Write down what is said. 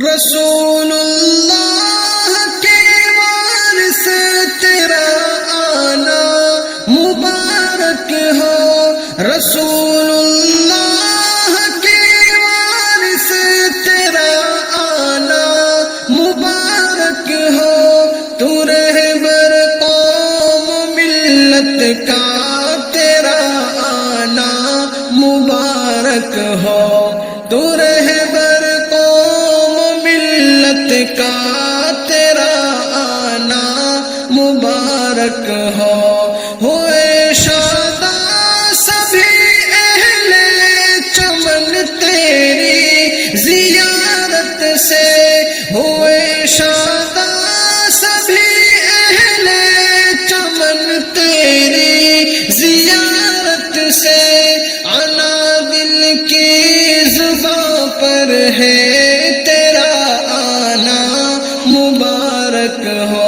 رسول اللہ کے وارث تیرا آنا مبارک ہو، رسول اللہ کے وارث تیرا آنا مبارک ہو، تو رہبر قوم ملت کا تیرا آنا مبارک ہو، تو رہبر کا تیرا آنا مبارک ہو۔ ہوئے شاداں سبھی اہل چمن تیری زیارت سے، ہوئے شاداں سبھی اہل چمن تیری زیارت سے، انا دل کی زباں پر ہے مبارک ہو۔